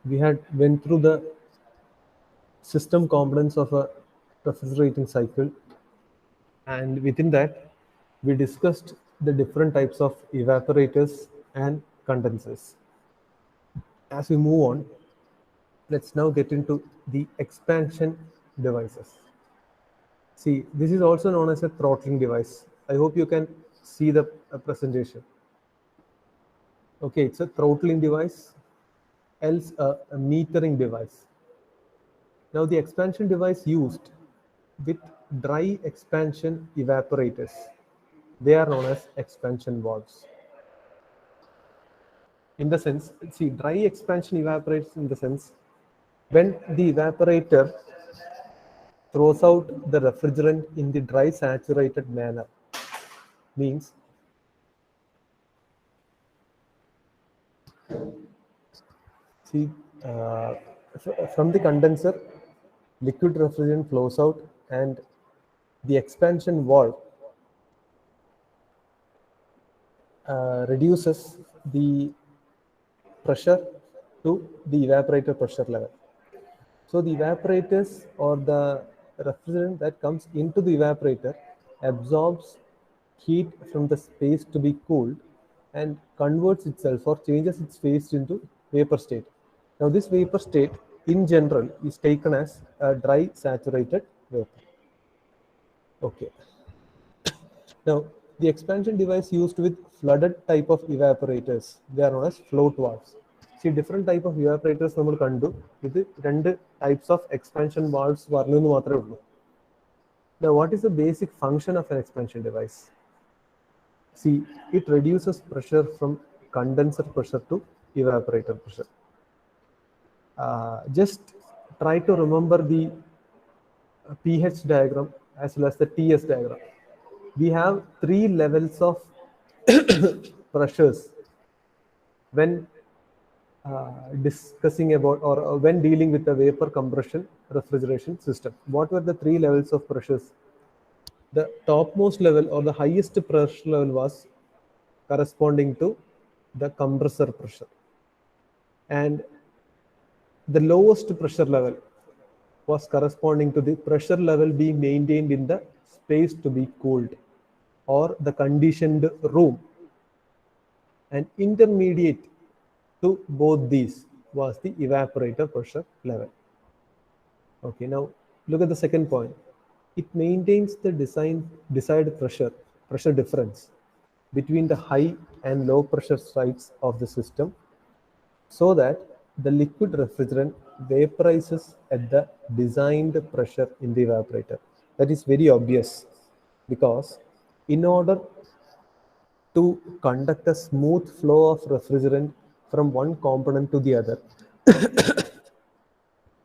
We had went through the system components of a refrigerating cycle, and within that we discussed the different types of evaporators and condensers. As we move on, let's now get into the expansion devices. See, this is also known as a throttling device. I hope you can see the presentation. Okay, it's a throttling device, else a metering device. Now the expansion device used with dry expansion evaporators, they are known as expansion valves. In the sense, see, dry expansion evaporates in the sense when the evaporator throws out the refrigerant in the dry saturated manner, means see, from the condenser, liquid refrigerant flows out, and the expansion valve reduces the pressure to the evaporator pressure level. So the evaporators or the refrigerant that comes into the evaporator absorbs heat from the space to be cooled and converts itself or changes its phase into vapor state. Now this vapor state in general is taken as a dry saturated vapor. Okay. Now the expansion device used with flooded type of evaporators, they are known as float valves. See, different type of evaporators നമ്മൾ കണ്ടു. ഇത് രണ്ട് types of expansion valves പറഞ്ഞു എന്ന് മാത്രമേ ഉള്ളൂ. Now what is the basic function of an expansion device? See, it reduces pressure from condenser pressure to evaporator pressure. Just try to remember the pH diagram as well as the TS diagram. We have 3 levels of pressures when discussing about or when dealing with the vapor compression refrigeration system. What were the 3 levels of pressures? The topmost level or the highest pressure level was corresponding to the compressor pressure, and the lowest pressure level was corresponding to the pressure level being maintained in the space to be cooled or the conditioned room, and intermediate to both these was the evaporator pressure level. Okay, now look at the second point. It maintains the desired pressure difference between the high and low pressure sides of the system so that the liquid refrigerant vaporizes at the designed pressure in the evaporator. That is very obvious because in order to conduct a smooth flow of refrigerant from one component to the other,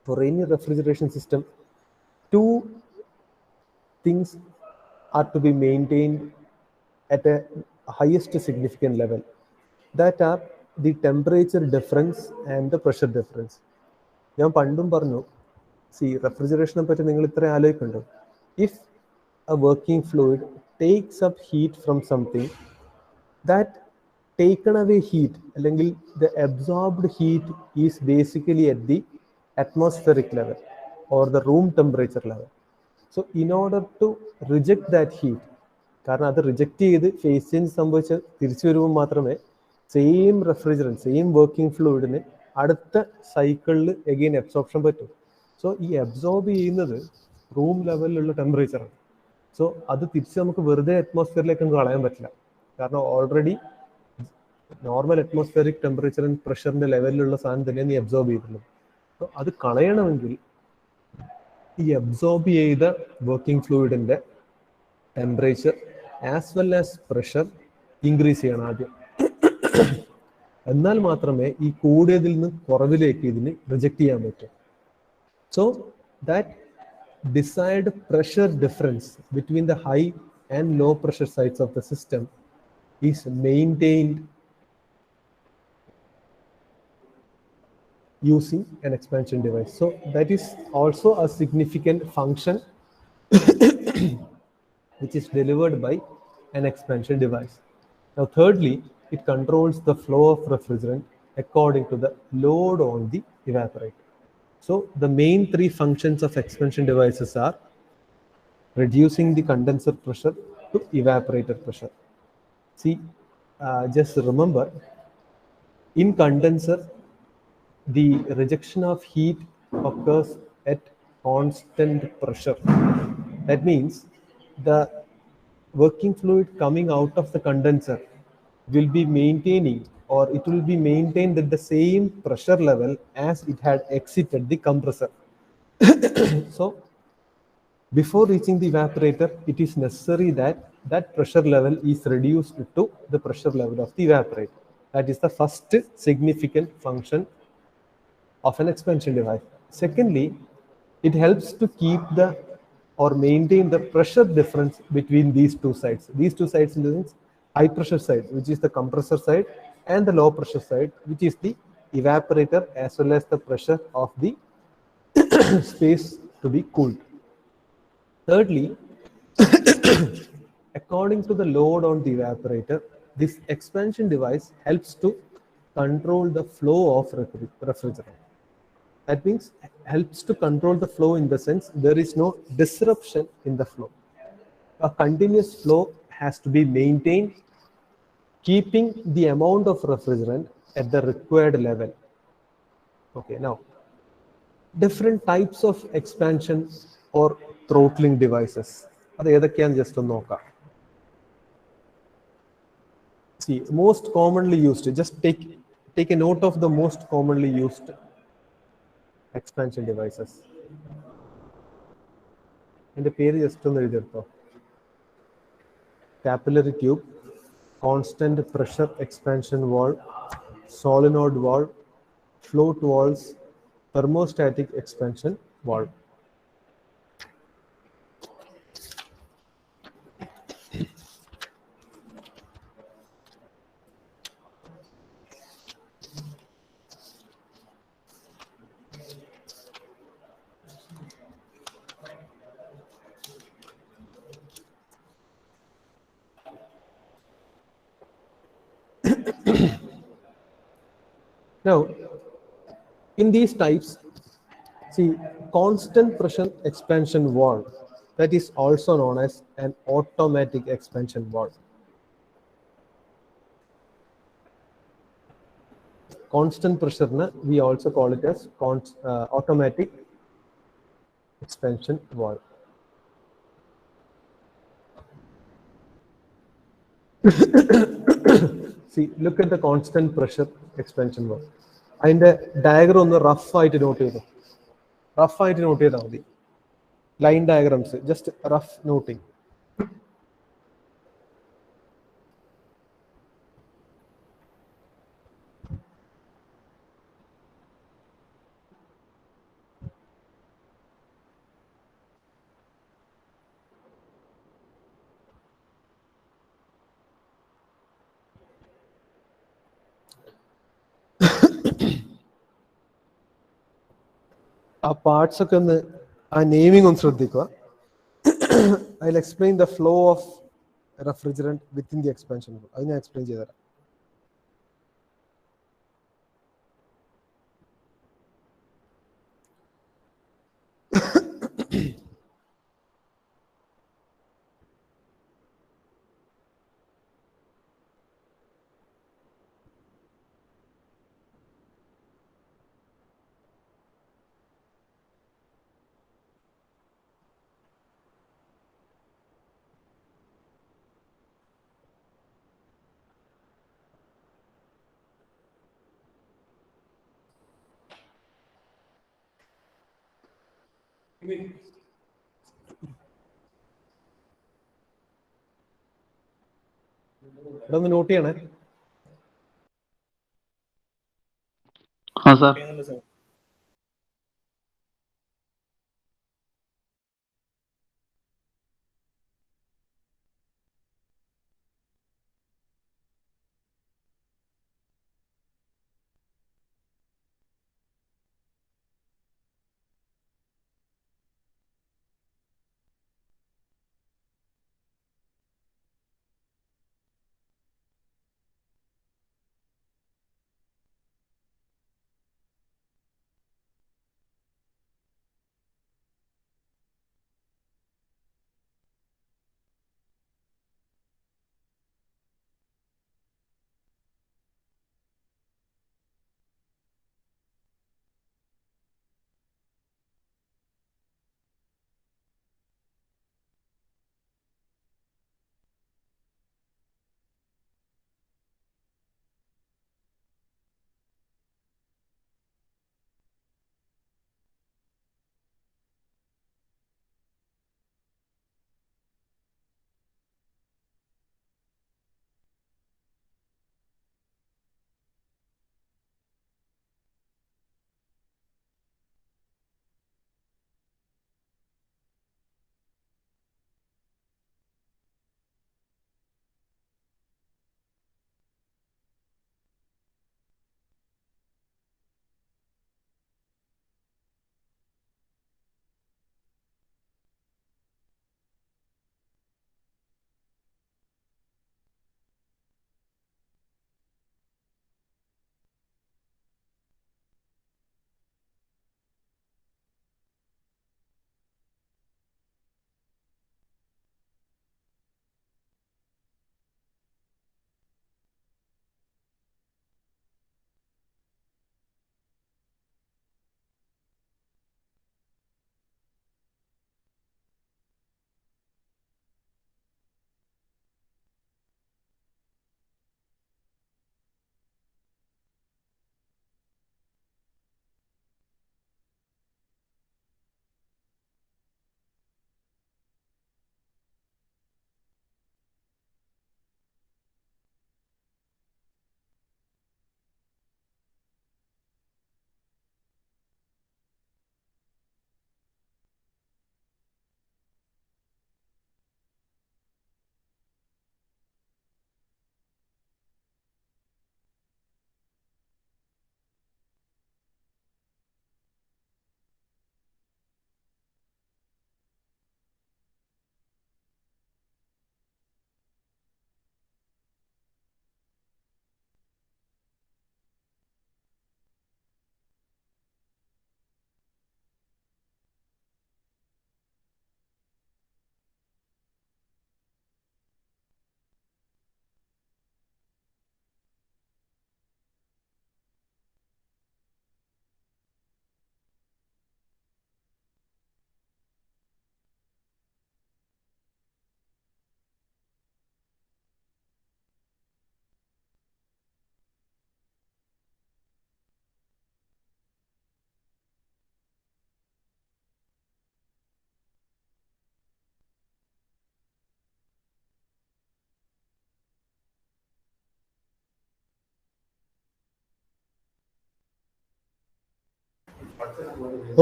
for any refrigeration system, two things are to be maintained at a highest significant level. That are the temperature difference and the pressure difference. ഞാൻ പണ്ടും പറഞ്ഞു, see, refrigeration പറ്റി നിങ്ങൾ ഇത്ര ആലോചിക്കുന്നുണ്ടോ? If a working fluid takes up heat from something, that taken away heat, അല്ലെങ്കിൽ the absorbed heat is basically at the atmospheric level or the room temperature level. So in order to reject that heat, കാരണം അത് reject ചെയ്ത് phase change സംഭവിച്ച് തിരിച്ചു വരുമ്പോൾ മാത്രമേ same refrigerant same working ഫ്ലൂയിഡിന് അടുത്ത സൈക്കിളിൽ എഗെയിൻ അബ്സോർപ്ഷൻ പറ്റും. സോ ഈ അബ്സോർബ് ചെയ്യുന്നത് റൂം ലെവലിലുള്ള ടെമ്പറേച്ചറാണ്. സോ അത് തിരിച്ച് നമുക്ക് വെറുതെ അറ്റ്മോസ്ഫിയറിലേക്ക് കളയാൻ പറ്റില്ല, കാരണം already normal atmospheric temperature and പ്രഷറിന്റെ ലെവലിലുള്ള സാധനം തന്നെയാണ് നീ അബ്സോർബ് ചെയ്തിട്ടുള്ളത്. സോ അത് കളയണമെങ്കിൽ ഈ അബ്സോർബ് ചെയ്ത വർക്കിംഗ് ഫ്ലൂയിഡിന്റെ temperature as well as pressure increase ചെയ്യണം ആദ്യം. എന്നാൽ മാത്രമേ ഈ കൂടിയതിൽ നിന്ന് കുറവിലേക്ക് ഇതിന് റിജക്റ്റ് ചെയ്യാൻ പറ്റും. So that desired pressure difference between the high and low pressure sides of the system is maintained using an expansion device. So that is also a significant function which is delivered by an expansion device. Now, thirdly, it controls the flow of refrigerant according to the load on the evaporator. So, the main three functions of expansion devices are reducing the condenser pressure to evaporator pressure. See, just remember, in condenser, the rejection of heat occurs at constant pressure. That means the working fluid coming out of the condenser will be maintaining, or it will be maintained at the same pressure level as it had exited the compressor. So before reaching the evaporator, it is necessary that that pressure level is reduced to the pressure level of the evaporator. That is the first significant function of an expansion device. Secondly, it helps to keep the or maintain the pressure difference between these two sides. These two sides in the sense high pressure side, which is the compressor side, and the low pressure side, which is the evaporator, as well as the pressure of the space to be cooled. Thirdly, according to the load on the evaporator, this expansion device helps to control the flow of refrigerant. That means helps to control the flow in the sense there is no disruption in the flow. A continuous flow has to be maintained, keeping the amount of refrigerant at the required level. Okay, now different types of expansion or throttling devices. അത് ഏതൊക്കെയാണെന്ന് just ഒന്ന് നോക്കാം. See, most commonly used, just take a note of the most commonly used expansion devices. എൻ്റെ പേര് just ഒന്ന് എഴുതിയെടുത്തോ. Capillary tube, constant pressure expansion valve, solenoid valve, float valves, thermostatic expansion valve. Now, in these types, see, constant pressure expansion valve, that is also known as an automatic expansion valve. Constant pressure, we also call it as automatic expansion valve. See, look at the constant pressure expansion valve. അതിന്റെ diagram ഒന്ന് റഫായിട്ട് not ചെയ്തു. റഫായിട്ട് not ചെയ്താൽ മതി. Line diagrams just rough knotting. ആ parts ഒക്കെ ഒന്ന് ആ naming ഒന്ന് ശ്രദ്ധിക്കുക. I'll explain the flow of refrigerant within the expansion valve. അത് ഞാൻ എക്സ്പ്ലെയിൻ ചെയ്തുതരാം. ഇവിടെ ഒന്ന് നോട്ട് ചെയ്യണേ. Sir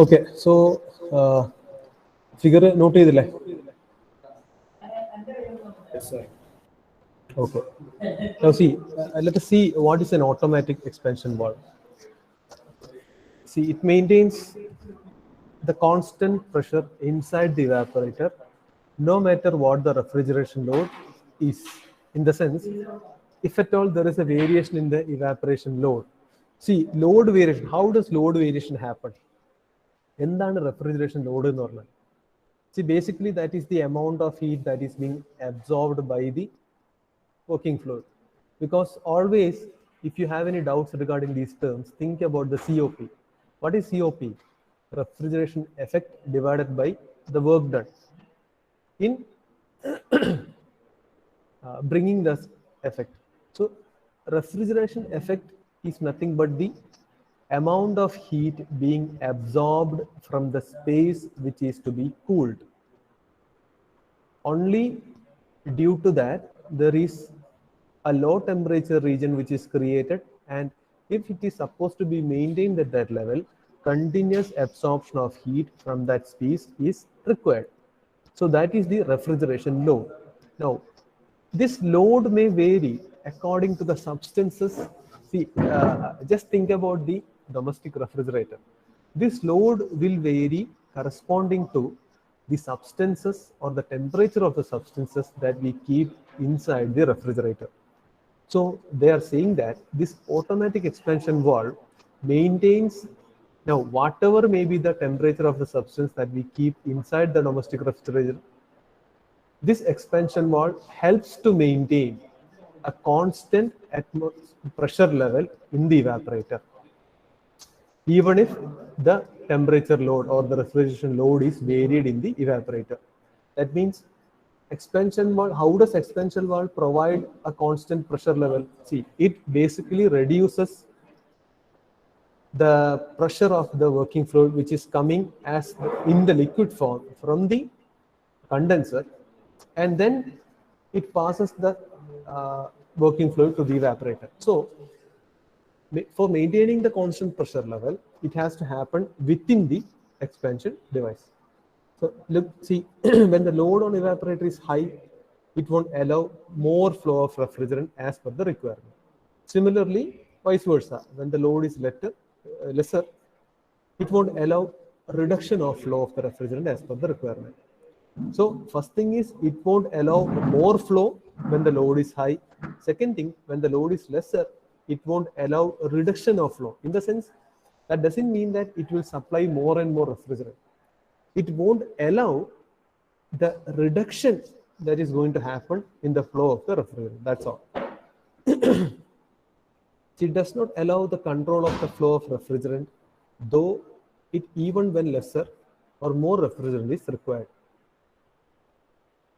Okay, so figure note ചെയ്തില്ലേ? Yes, sir. Okay. Now see, let us see what is an automatic expansion valve. See, it maintains the constant pressure inside the evaporator, no matter what the refrigeration load is. In the sense, if at all there is a variation in the evaporation load. See, load variation, how does load variation happen? എന്താണ് refrigeration load എന്ന് പറഞ്ഞാൽ? See, basically that is the amount of heat that is being absorbed by the working fluid. Because always, if you have any doubts regarding these terms, think about the COP. What is COP? Refrigeration effect divided by the work done in bringing this effect. So refrigeration effect is nothing but the amount of heat being absorbed from the space which is to be cooled. Only due to that there is a low temperature region which is created, and if it is supposed to be maintained at that level, continuous absorption of heat from that space is required. So that is the refrigeration load. Now this load may vary according to the substances. See, just think about the domestic refrigerator. This load will vary corresponding to the substances or the temperature of the substances that we keep inside the refrigerator. So they are saying that this automatic expansion valve maintains, now whatever may be the temperature of the substance that we keep inside the domestic refrigerator, this expansion valve helps to maintain a constant pressure level in the evaporator, even if the temperature load or the refrigeration load is varied in the evaporator. That means expansion valve, how does expansion valve provide a constant pressure level? See, it basically reduces the pressure of the working fluid which is coming as in the liquid form from the condenser, and then it passes the working fluid to the evaporator. So for maintaining the constant pressure level, it has to happen within the expansion device. So look, see, when the load on evaporator is high, it won't allow more flow of refrigerant as per the requirement. Similarly, vice versa, when the load is lesser, it won't allow reduction of flow of the refrigerant as per the requirement. So first thing is, it won't allow more flow when the load is high. Second thing, when the load is lesser, it won't allow a reduction of flow. In the sense, that doesn't mean that it will supply more and more refrigerant. It won't allow the reduction that is going to happen in the flow of the refrigerant. That's all. It does not allow the control of the flow of refrigerant, though it even when lesser or more refrigerant is required.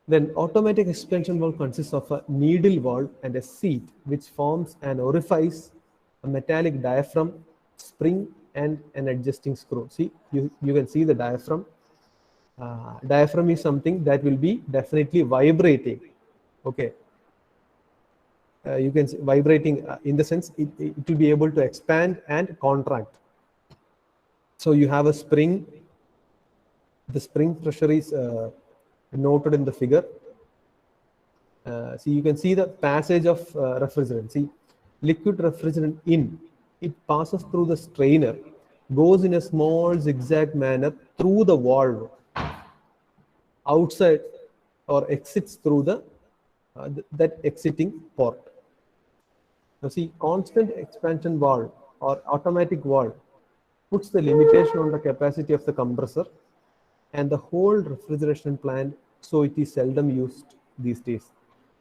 Then automatic expansion valve consists of a needle valve and a seat which forms an orifice, a metallic diaphragm, spring, and an adjusting screw. See, you can see the diaphragm. Diaphragm is something that will be definitely vibrating. Okay. You can see vibrating in the sense it will be able to expand and contract. So you have a spring. The spring pressure is noted in the figure. See, you can see the passage of refrigerant. See, liquid refrigerant in, it passes through the strainer, goes in a small zigzag manner through the valve outside, or exits through the that exiting port. Now see, constant expansion valve or automatic valve puts the limitation on the capacity of the compressor and the whole refrigeration plant, so it is seldom used these days.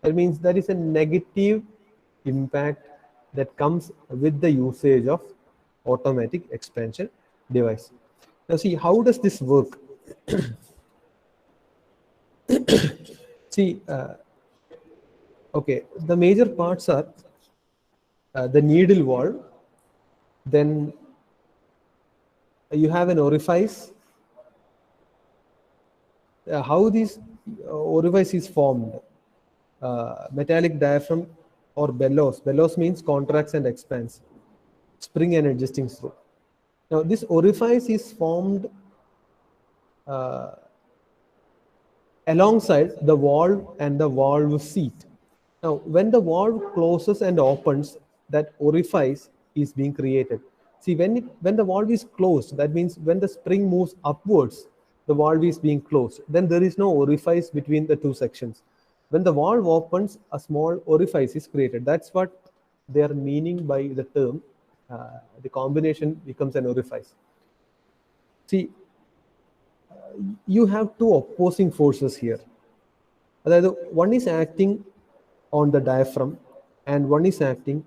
That means there is a negative impact that comes with the usage of automatic expansion device. Now see, how does this work? See, okay, the major parts are the needle valve, then you have an orifice. How this orifice is formed? Metallic diaphragm or bellows. Bellows means contracts and expands. Spring and adjusting screw. Now this orifice is formed alongside the valve and the valve seat. Now, when the valve closes and opens, that orifice is being created. See, when the valve is closed, that means when the spring moves upwards, the valve is being closed. Then there is no orifice between the two sections. When the valve opens, a small orifice is created. That's what they are meaning by the term. The combination becomes an orifice. See, you have two opposing forces here. One is acting on the diaphragm and one is acting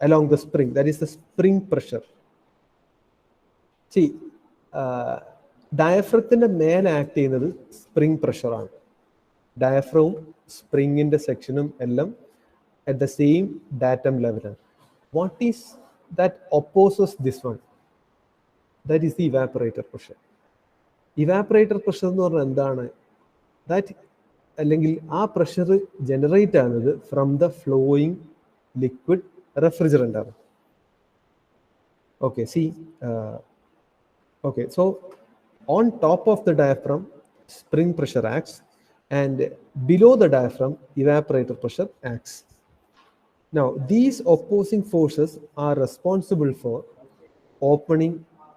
along the spring. That is the spring pressure. See, diaphragmത്തിന്റെ മേലെ act ചെയ്യുന്നത് spring പ്രഷറാണ്. ഡയഫ്രവും സ്പ്രിങ്ങിന്റെ സെക്ഷനും എല്ലാം at the same datum level. What is that opposes this one? That is the evaporator pressure. Evaporator pressure എന്ന് പറഞ്ഞാൽ എന്താണ്? That അല്ലെങ്കിൽ ആ pressure generate ആകുന്നത് from the flowing liquid refrigerant ആണ്. Okay, see, okay, so on top of the diaphragm, spring pressure acts, and below the diaphragm, evaporator pressure acts. Now, these opposing forces are responsible for opening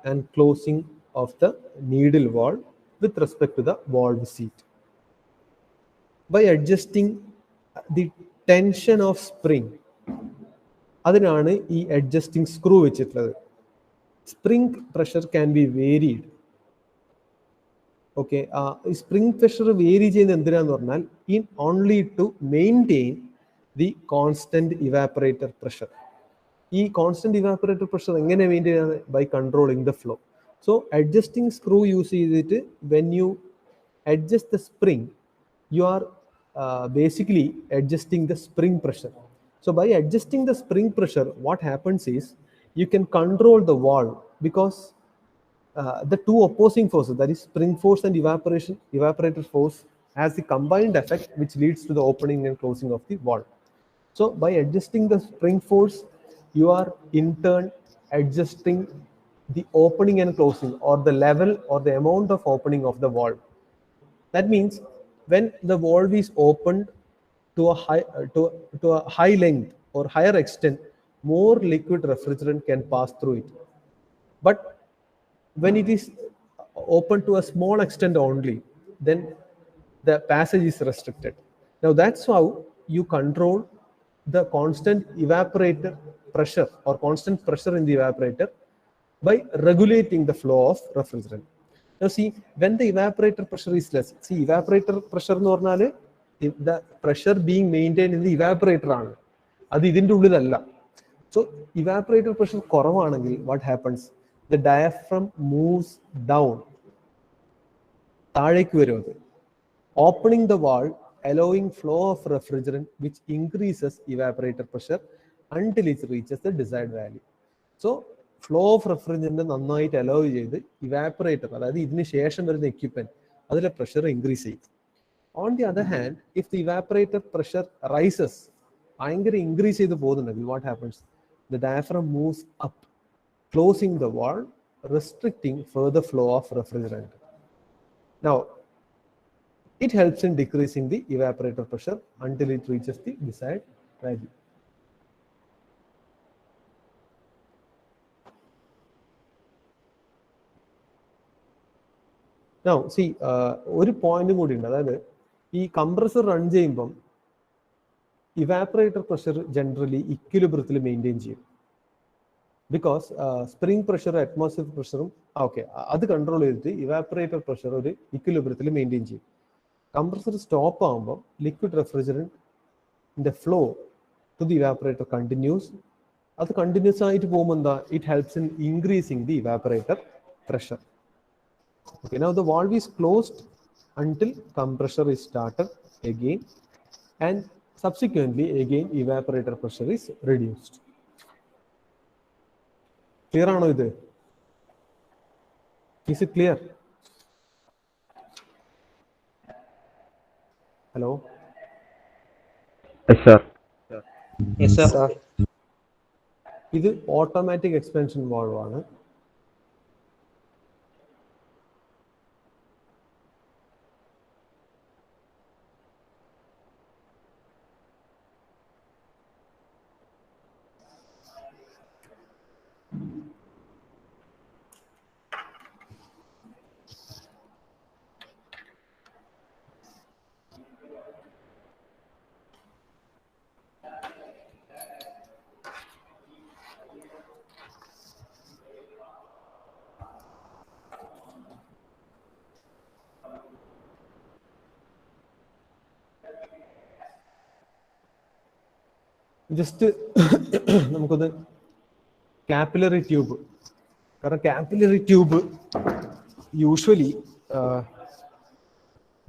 and closing of the needle valve with respect to the valve seat. By adjusting the tension of spring, അതിനാണ് ഈ adjusting screw വെച്ചിട്ടുള്ളത്. Spring pressure can be varied. Okay, spring pressure vary ചെയ്യുന്നത് എന്തിനാന്ന് പറഞ്ഞാൽ in only to maintain the constant evaporator pressure. ഈ constant evaporator pressure എങ്ങനെ maintain ചെയ്യുന്നത്? By controlling the flow. So adjusting screw use ചെയ്തിട്ട് when you adjust the spring, you are basically adjusting the spring pressure. So by adjusting the spring pressure, what happens is you can control the valve, because the two opposing forces, that is spring force and evaporator force, has the combined effect which leads to the opening and closing of the valve. So by adjusting the spring force, you are in turn adjusting the opening and closing, or the level or the amount of opening of the valve. That means when the valve is opened to a high length or higher extent, more liquid refrigerant can pass through it. But when it is open to a small extent only, then the passage is restricted. Now that's how you control the constant evaporator pressure or constant pressure in the evaporator by regulating the flow of refrigerant. Now see, when the evaporator pressure is less, see evaporator pressure എന്ന് പറഞ്ഞാൽ the pressure being maintained in the evaporator ആണ്, അത് ഇതിൻ്റെ ഉള്ളിലല്ല. So evaporator pressure കുറവാണെങ്കിൽ what happens? The diaphragm moves down, താഴേക്ക് വരും അത്, opening the valve, allowing flow of refrigerant, which increases evaporator pressure until it reaches the desired value. So flow of refrigerant നന്നായിട്ട് hello ചെയ്ത് evaporator, അതായത് ഇതിന് ശേഷം വരുന്ന എക്യുപ്മെന്റ്, അതിലെ പ്രഷർ ഇൻക്രീസ് ചെയ്യും. On the other hand, if the evaporator pressure rises, ഭയങ്കര increase ചെയ്ത് പോകുന്നുണ്ടെങ്കിൽ what happens? The diaphragm moves up, closing the wall, restricting further flow of refrigerant. Now, it helps in decreasing the evaporator pressure until it reaches the desired value. Now, see, ഒരു point കൂടി ഉണ്ട്. അതായത് ഈ compressor run ചെയ്യുമ്പം evaporator pressure generally ഇക്വിലിബ്രിയത്തിൽ maintain ചെയ്യും. Because spring പ്രഷറും atmosphere പ്രഷറും ഓക്കെ അത് കൺട്രോൾ ചെയ്തിട്ട് ഇവാപ്പറേറ്റർ പ്രഷർ ഒരു ഇക്വിലിബ്രിയത്തിൽ മെയിൻറ്റെയിൻ ചെയ്യും. കംപ്രസർ സ്റ്റോപ്പ് ആകുമ്പോൾ ലിക്വിഡ് റെഫ്രിജറന്റിന്റെ flow to the evaporator continues. അത് കണ്ടിന്യൂസ് ആയിട്ട് പോകുമ്പോൾ എന്താ, it helps in increasing the evaporator pressure. Okay, now the valve is closed until compressor is started again, and subsequently again evaporator pressure is reduced. Clear ആണോ ഇത്? Is it clear? Hello? Yes, sir. Yes, sir. ഇത് automatic expansion valve ആണ്. Just നമുക്കൊന്ന് capillary tube, കാരണം capillary tube usually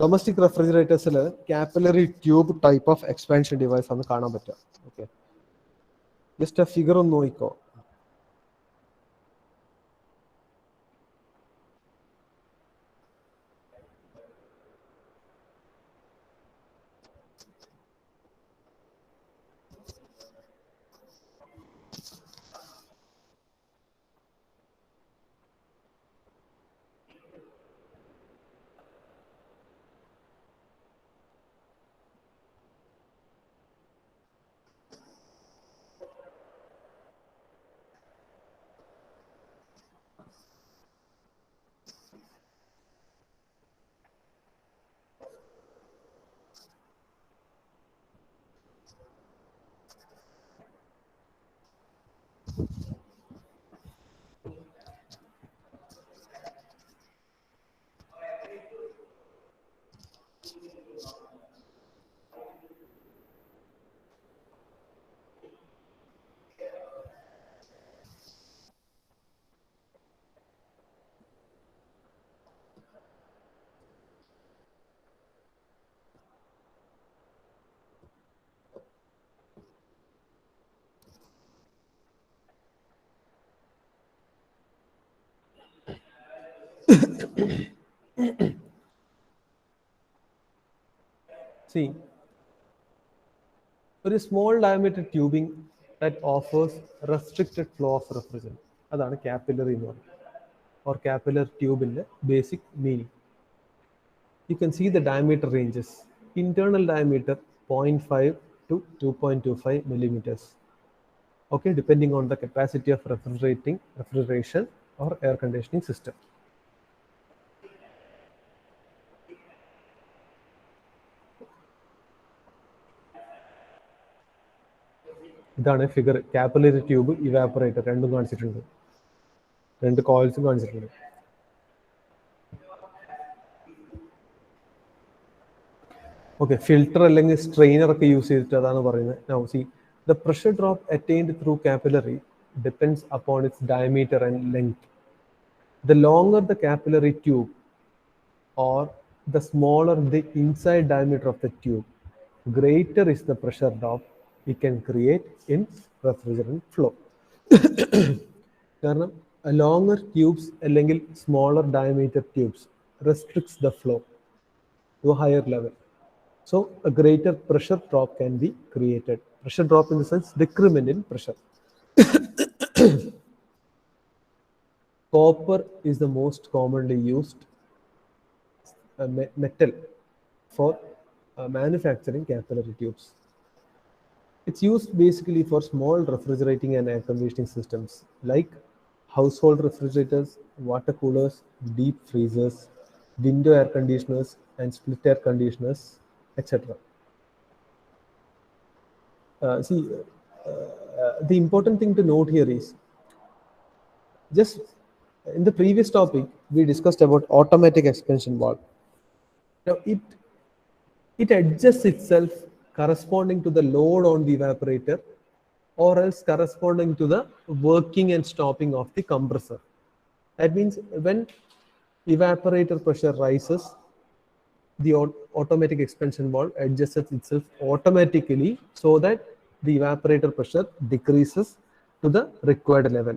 domestic റെഫ്രിജറേറ്റേഴ്സിൽ capillary tube type of expansion device ആണ് കാണാൻ പറ്റുക. ഓക്കെ, ജസ്റ്റ് ആ ഫിഗർ ഒന്ന് നോക്കിക്കോ. See, ഒരു small diameter tubing that offers restricted flow of refrigerant, അതാണ് കാപ്പിലറി എന്ന് പറയുന്നത്, ഓർ കാപ്പിലർ ട്യൂബിന്റെ basic meaning. You can see the diameter ranges. Internal diameter 0.5 to 2.25 millimeters. Okay, depending on the capacity of refrigeration or air conditioning system. ഇതാണ് figure. Capillary tube, evaporator രണ്ടും കാണിച്ചിട്ടുണ്ട്, രണ്ട് കോയിൽസും കാണിച്ചിട്ടുണ്ട്. Okay, filter അല്ലെങ്കിൽ strainer ഒക്കെ use ചെയ്തിട്ട് അതാണ് പറയുന്നത്. Now see, the pressure drop attained through capillary depends upon its diameter and length. The longer the capillary tube or the smaller the inside diameter of the tube, greater is the pressure drop it can create in refrigerant flow. കാരണം longer tubes അല്ലെങ്കിൽ smaller diameter tubes restricts the flow to a higher level. So a greater pressure drop can be created. Pressure drop in the sense decrement in pressure. Copper is the most commonly used metal for manufacturing capillary tubes. It's used basically for small refrigerating and air conditioning systems like household refrigerators, water coolers, deep freezers, window air conditioners, and split air conditioners, etc. The important thing to note here is, just in the previous topic, we discussed about automatic expansion valve. Now, it adjusts itself corresponding to the load on the evaporator, or else corresponding to the working and stopping of the compressor. That means when evaporator pressure rises, the automatic expansion valve adjusts itself automatically so that the evaporator pressure decreases to the required level.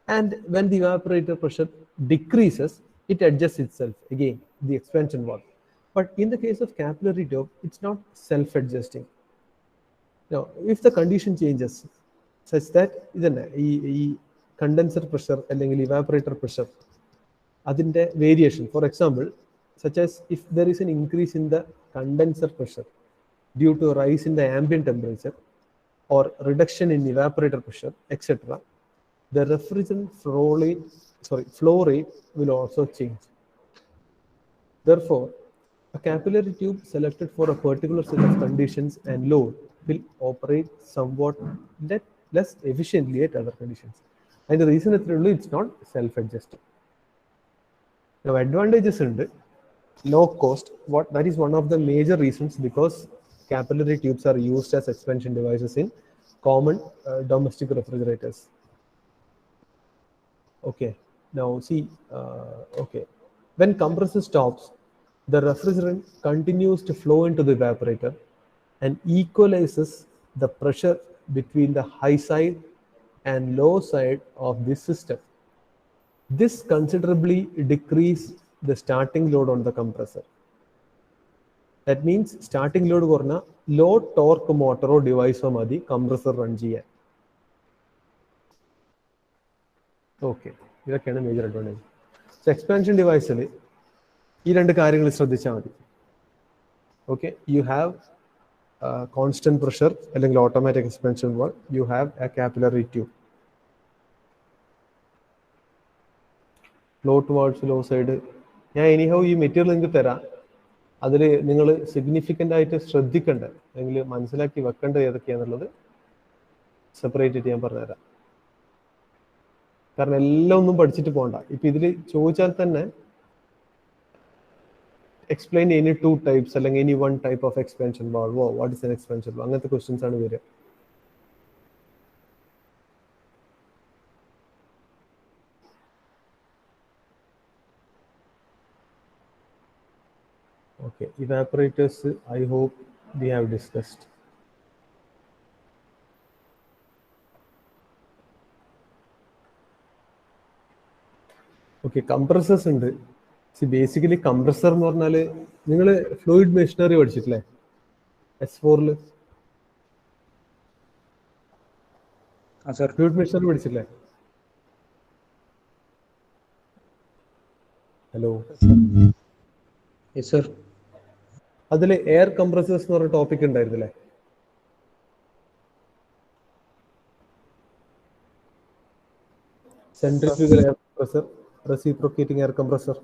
And when the evaporator pressure decreases, it adjusts itself again, the expansion valve. But in the case of capillary tube, it's not self-adjusting. Now, if the condition changes, such that ഇതന്നെ ഈ condenser pressure അല്ലെങ്കിൽ evaporator pressure അതിൻ്റെ variation, for example such as if there is an increase in the condenser pressure due to a rise in the ambient temperature or reduction in evaporator pressure, etc., the refrigerant flow rate will also change. Therefore, a capillary tube selected for a particular set of conditions and load will operate somewhat less efficiently at other conditions. And the reason it's not self-adjusting. Now, advantages ഉണ്ട്. Low cost. That is one of the major reasons, because capillary tubes are used as expansion devices in common domestic refrigerators. Okay. Now see. Okay. When compressor stops, the refrigerant continues to flow into the evaporator and equalizes the pressure between the high side and low side of this system. This considerably decreases the starting load on the compressor. That means starting load korna low torque motor or device madi compressor run cheyan. Okay, ഇതൊക്കെയാണ് major advantage. So expansion ഡിവൈസിൽ ഈ രണ്ട് കാര്യങ്ങൾ ശ്രദ്ധിച്ചാൽ മതി. Okay, you have constant pressure അല്ലെങ്കിൽ automatic expansion valve, you have a capillary tube. Low two valves, low side. ഞാൻ anyhow ഈ മെറ്റീരിയൽ നിങ്ങൾക്ക് തരാം. അതിൽ നിങ്ങൾ സിഗ്നിഫിക്കൻ്റ് ആയിട്ട് ശ്രദ്ധിക്കേണ്ട അല്ലെങ്കിൽ മനസ്സിലാക്കി വെക്കേണ്ടത് ഏതൊക്കെയാണെന്നുള്ളത് സെപ്പറേറ്റ് ആയിട്ട് ഞാൻ പറഞ്ഞുതരാം. കാരണം എല്ലാം ഒന്നും പഠിച്ചിട്ട് പോകണ്ട. ഇപ്പം ഇതിൽ ചോദിച്ചാൽ തന്നെ എക്സ്പ്ലെയിൻ എനി 2 ടൈപ്സ് അല്ലെങ്കിൽ any 1 type of expansion valve, what is an expansion valve, അങ്ങനത്തെ ക്വസ്റ്റ്യൻസ് ആണ് വരിക. Okay, evaporators, I hope we have discussed. Okay, compressors ഉണ്ട്. സി ബേസിക്കലി കംപ്രസർ എന്ന് പറഞ്ഞാൽ നിങ്ങൾ ഫ്ലൂയിഡ് മെഷീനറി പഠിച്ചിട്ടില്ലേ S4-ൽ? ഫ്ലൂയിഡ് മെഷീനറി പഠിച്ചിട്ടില്ലേ? ഹലോ, അതിൽ എയർ കംപ്രസേഴ്സ് എന്ന് പറഞ്ഞ ടോപ്പിക് ഉണ്ടായിരുന്നില്ലേ? Centrifugal air compressor, reciprocating air compressor,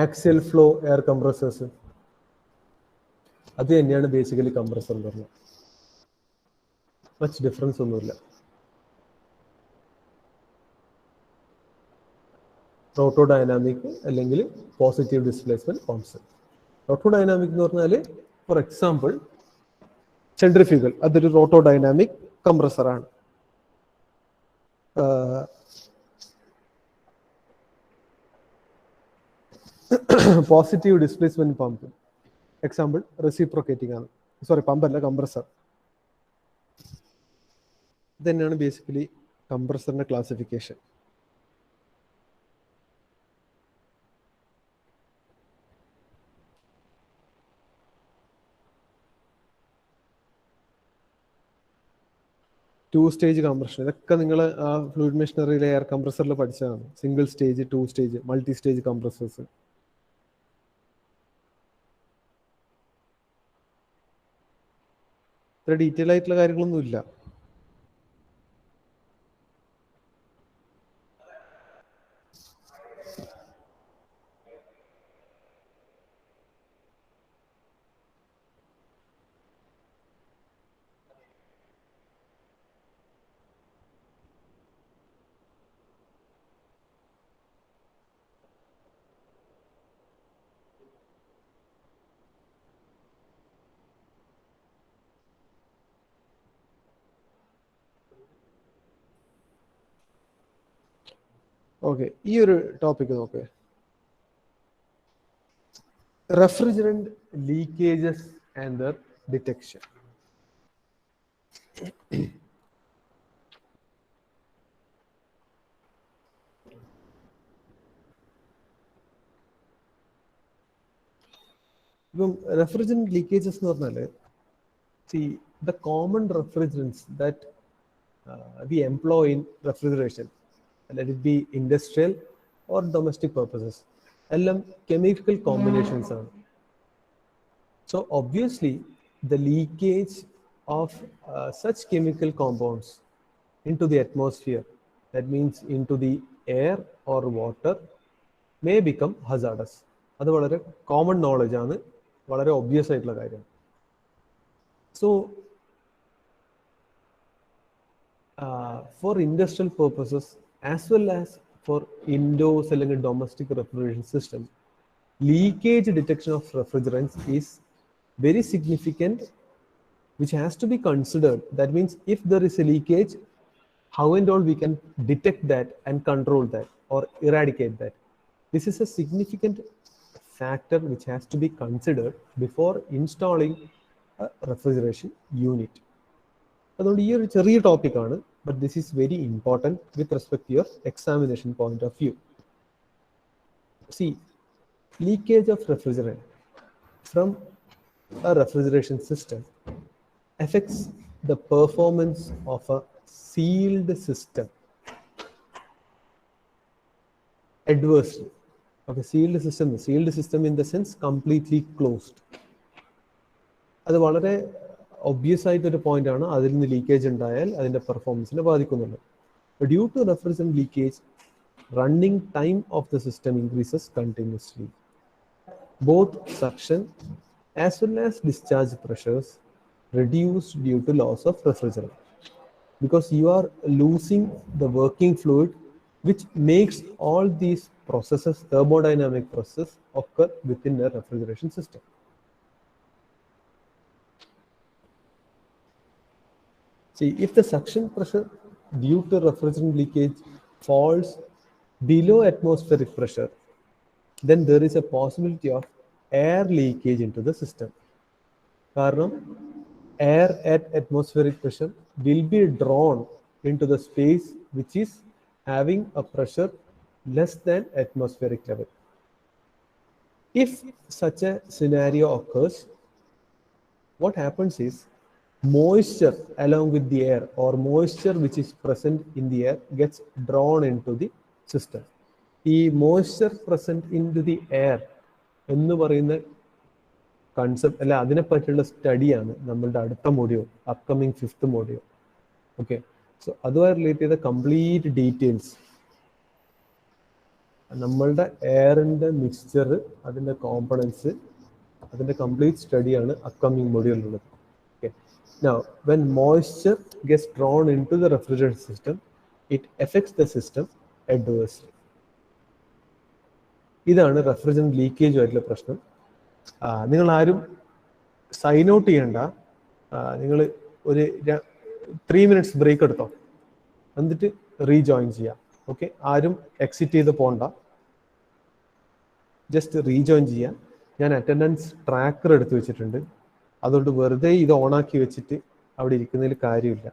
axial flow air compressors. അത് തന്നെയാണ് ബേസിക്കലി കംപ്രസർ എന്ന് പറഞ്ഞത്. മച്ച് ഡിഫറൻസ് ഒന്നുമില്ല. റോട്ടോഡൈനാമിക് അല്ലെങ്കിൽ പോസിറ്റീവ് ഡിസ്പ്ലേസ്മെന്റ് കോൺസെപ്റ്റ്. റോട്ടോഡൈനാമിക് എന്ന് പറഞ്ഞാൽ ഫോർ എക്സാമ്പിൾ സെൻട്രിഫ്യൂഗൽ, അതൊരു റോട്ടോഡൈനാമിക് കംപ്രസറാണ്. Positive displacement pump example reciprocating ആണ്. സോറി, പമ്പല്ല, കംപ്രസർ. ഇത് തന്നെയാണ് basically കംപ്രസറിന്റെ classification. Two stage compression, ഇതൊക്കെ നിങ്ങൾ ആ ഫ്ലൂയിഡ് മെഷീനറിയിലെ എയർ കംപ്രസറിൽ പഠിച്ചതാണ്. Single stage, 2 stage, multi stage compressors. ഇത്ര ഡീറ്റെയിൽ ആയിട്ടുള്ള കാര്യങ്ങളൊന്നും ഇല്ല. ഓക്കെ, ഈ ഒരു ടോപ്പിക് നോക്കേ, refrigerant leakages and there detection. ഇപ്പം റെഫ്രിജറന്റ് ലീക്കേജസ് എന്ന് പറഞ്ഞാൽ See, the common refrigerants that we employ in refrigeration, let it be industrial or domestic purposes, എല്ലാം chemical combinations ആണ്. So obviously, the leakage of such chemical compounds into the atmosphere, that means into the air or water, may become hazardous. അത് വളരെ common knowledge ആണ്, വളരെ obvious ആയിട്ടുള്ള കാര്യമാണ്. So for industrial purposes as well as for indoors അല്ലെങ്കിൽ domestic refrigeration system, leakage detection of refrigerants is very significant, which has to be considered. That means if there is a leakage, how and all we can detect that and control that or eradicate that. This is a significant factor which has to be considered before installing a refrigeration unit. അതുകൊണ്ട് ഈ ഒരു ചെറിയ ടോപ്പിക്കാണ്, but this is very important with respect to your examination point of view. See, leakage of refrigerant from a refrigeration system affects the performance of a sealed system adversely. Okay, sealed system in the sense completely closed. അത് വളരെ obvious ആയിട്ടൊരു point ആണ്. അതിൽ നിന്ന് leakage ഉണ്ടായാൽ അതിന്റെ പെർഫോമൻസിനെ ബാധിക്കുന്നുണ്ട്. Due to refrigerant leakage, running time of the system increases continuously. Both suction as well as discharge pressures reduced due to loss of refrigerant, because you are losing the working fluid which makes all these processes, thermodynamic processes, occur within a refrigeration system. See, if the suction pressure due to refrigerant leakage falls below atmospheric pressure, then there is a possibility of air leakage into the system. കാരണം air at atmospheric pressure will be drawn into the space which is having a pressure less than atmospheric level. If such a scenario occurs, what happens is moisture along with the air, or moisture which is present in the air, gets drawn into the system. ഈ moisture present into the air എന്ന് പറയുന്ന concept അല്ല, അതിനെപ്പറ്റിയുള്ള സ്റ്റഡിയാണ് നമ്മളുടെ അടുത്ത module, upcoming 5th module. Okay, so അതുമായി relate ചെയ്ത complete details, നമ്മളുടെ എയറിൻ്റെ മിക്സ്ചർ, അതിൻ്റെ കോമ്പണൻസ്, അതിൻ്റെ കംപ്ലീറ്റ് സ്റ്റഡിയാണ് അപ്കമിങ് മൊഡ്യൂളിലുള്ളത്. Okay, now when moisture gets drawn into the refrigeration system, it affects the system adversely. ഇതാണ് റെഫ്രിജറന്റ് ലീക്കേജുമായിട്ടുള്ള പ്രശ്നം. നിങ്ങൾ ആരും സൈൻ ഔട്ട് ചെയ്യണ്ട. നിങ്ങൾ ഒരു 3 minutes ബ്രേക്ക് എടുത്തോ, എന്നിട്ട് റീജോയിൻ ചെയ്യാം. ഓക്കെ, ആരും എക്സിറ്റ് ചെയ്ത് പോകണ്ട, ജസ്റ്റ് റീജോയിൻ ചെയ്യാം. ഞാൻ അറ്റൻഡൻസ് ട്രാക്കർ എടുത്ത് വെച്ചിട്ടുണ്ട്, അതുകൊണ്ട് വെറുതെ ഇത് ഓണാക്കി വെച്ചിട്ട് അവിടെ ഇരിക്കുന്നതിൽ കാര്യമില്ല.